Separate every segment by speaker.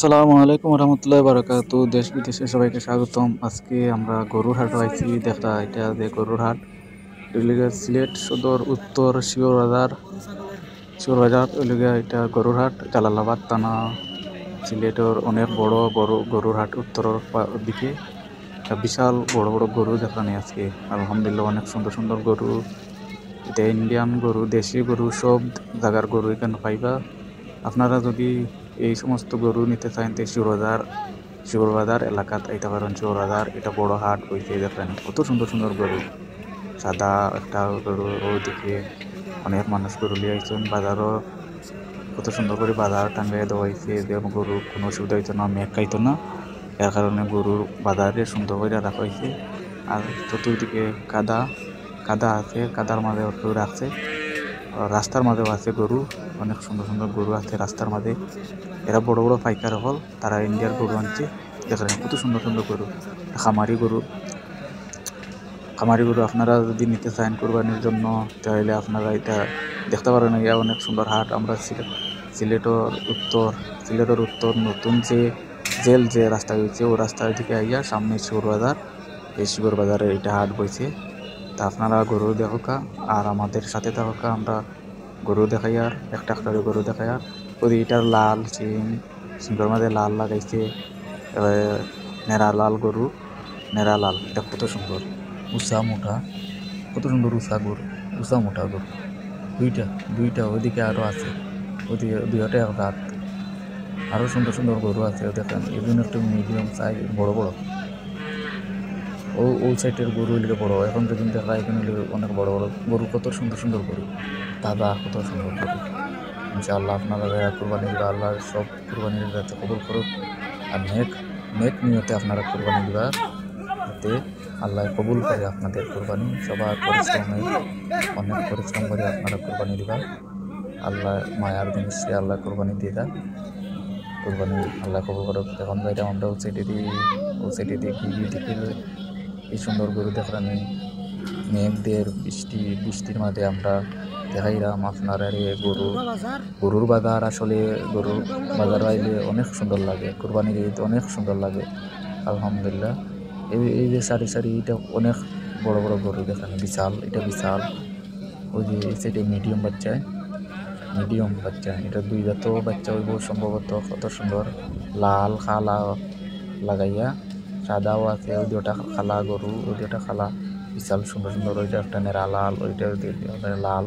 Speaker 1: আসসালামু আলাইকুম রহমতুল্লাহ বারাকাতু। দেশ বিদেশে সবাইকে স্বাগতম। আজকে আমরা গরুর হাট আইছি দেখা। এটা যে গরুর হাট সিলেট সদর উত্তর শিওর বাজার এটা গরুর হাট জালালাবাদ থানা সিলেটের অনেক বড় গরুর হাট উত্তরের দিকে। একটা বিশাল বড় বড় গরু দেখানি আজকে। আলহামদুলিল্লাহ অনেক সুন্দর সুন্দর গরু। এটা ইন্ডিয়ান গরু, দেশি গরু, সব জায়গার গরু এখানে পাইবা। আপনারা যদি এই সমস্ত গরু নিতে চান তো শিববাজার এলাকাত আইতে পারেন। শিববাজার এটা বড় হাট হইতে দেখেন কত সুন্দর সুন্দর গরু। সাদা একটা গরু, ওইদিকে অনেক মানুষ গরু লিয়ে আইছেন। বাজারও কত সুন্দর করে বাজার টাঙ্গাই দেওয়া হয়েছে যে গরু কোনো অসুবিধা হইতো না, মেঘ খাইতো না। এর কারণে গরুর বাজারে সুন্দর করে রাখা হয়েছে। আর চতুর্দিকে কাদা কাদা আছে, কাদার মাঝে একটু রাখছে। রাস্তার মাঝেও আছে গরু, অনেক সুন্দর সুন্দর গরু আছে রাস্তার মাঝে। এরা বড় বড় পাইকার হল, তারা ইন্ডিয়ার গরু আনছে। দেখেন কত সুন্দর সুন্দর গরু। খামারি গরু আপনারা যদি নিতে চান কোরবানির জন্য, তাহলে আপনারা এটা দেখতে পারেন। ইয়া অনেক সুন্দর হাট। আমরা সিলেটের উত্তর নতুন যে রাস্তা হয়েছে, ও রাস্তার দিকে আইয়া সামনে শিববাজার, এই শিববাজারে এটা হাট বইছে। তা আপনারা গরু দেখোকা আর আমাদের সাথে থাকা। আমরা গরু দেখাই আর একটা একটা গরু দেখাই। আর ওই এটার লাল সিংহর মাঝে লাল লাগাইছে। নেড়া লাল এটা কত সুন্দর উষা মোটা, কত সুন্দর উষা মোটা গরু। দুইটা দুইটা ওইদিকে আরো আছে, ওইদিকে দুইটা এক রাত। আরো সুন্দর সুন্দর গরু আছে দেখেন। এগুলো একটু মিডিয়াম সাইজ, বড় বড়। ওই সাইডের গরু হইলে বড়, এখন যেদিন দেখা এখানে অনেক বড় বড় গরু। কত সুন্দর সুন্দর গরু, দাদা কত সুন্দর গরু। ইনশাআল্লাহ আপনারা যারা কোরবানি দিবা, আল্লাহ সব কোরবানির যাতে কবুল করুক। আর নেক নিয়তে আপনারা কোরবানি দিবা, যাতে আল্লাহ কবুল করে আপনাদের কোরবানি। সবার অনেক পরিশ্রম করে আপনারা কোরবানি দিবা। আল্লাহ মায়ার জিনিস, আল্লাহ কোরবানি দিয়ে দেয়। কোরবানি আল্লাহ কবুল করুক। এখন যাইটা আমরা ও সাইডে দিয়ে গিয়ে দেখি এই সুন্দর গরু দেখলাম। মেঘদের বৃষ্টির মাঝে আমরা দেখাইলাম আপনার গরুর বাজার। আসলে গরুর বাজার আইলে অনেক সুন্দর লাগে, কোরবানির ঈদ অনেক সুন্দর লাগে। আলহামদুলিল্লাহ। এই যে সারি সারি, এটা অনেক বড় বড় গরু দেখানো, এটা বিশাল। ওই যে এই সাইডে মিডিয়াম বাচ্চা, এটা দুই জাত বাচ্চা হইব সম্ভবত। কত সুন্দর লাল খালা লাগাইয়া, সাদাও আছে। ওই দুটা খালা গরু, ওই দুটা খালা বিশাল সুন্দর সুন্দর। ওইটা একটা নেড়া লাল, ওইটা লাল।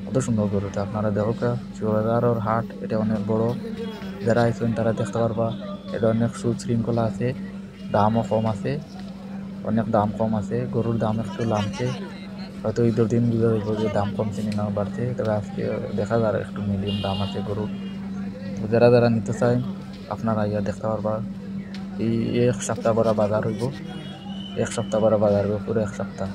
Speaker 1: কত সুন্দর গরু। তো আপনারা দেখো শিববাজারের হাট এটা অনেক বড়। যারা আইছেন তারা দেখতে পারবা। এটা অনেক সুশৃঙ্খলা আছে, দামও কম আছে, অনেক দাম কম আছে। গরুর দাম একটু নামছে, হয়তো ঈদের দিন বুঝা যাইব যে দাম কমছে না বাড়ছে। তবে আজকে দেখা যায় একটু মিডিয়াম দাম আছে গরুর। যারা যারা নিতে চায় আপনারা ইয়া দেখতে পারবা। এই এক সপ্তাহ বড় বাজার হইব, পুরো এক সপ্তাহ।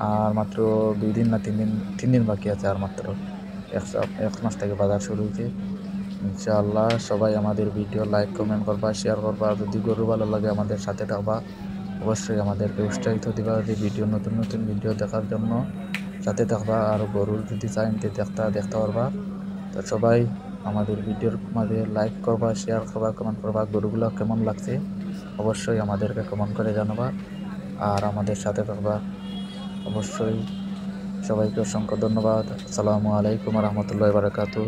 Speaker 1: আর মাত্র 2 দিন না 3 দিন বাকি আছে। আর মাত্র এক মাস থেকে বাজার শুরু হয়েছে। ইনশাআল্লাহ সবাই আমাদের ভিডিও লাইক কমেন্ট করবা, শেয়ার করবা। যদি গরু ভালো লাগে আমাদের সাথে থাকবা, অবশ্যই আমাদেরকে উৎসাহিত দিবা যে নতুন নতুন ভিডিও দেখার জন্য সাথে থাকবা। আর গরু যদি চাইন দেখতে পারবা। তো সবাই আমাদের ভিডিওর মাঝে লাইক করবা, শেয়ার করবা, কমেন্ট করবা। গরুগুলো কেমন লাগছে অবশ্যই আমাদেরকে কমেন্ট করে জানাবা। আর আমাদের সাথে থাকবা অবশ্যই। সবাইকে অসংখ্য ধন্যবাদ। আসসালামু আলাইকুম রহমতুল্লাহ বারাকাতু।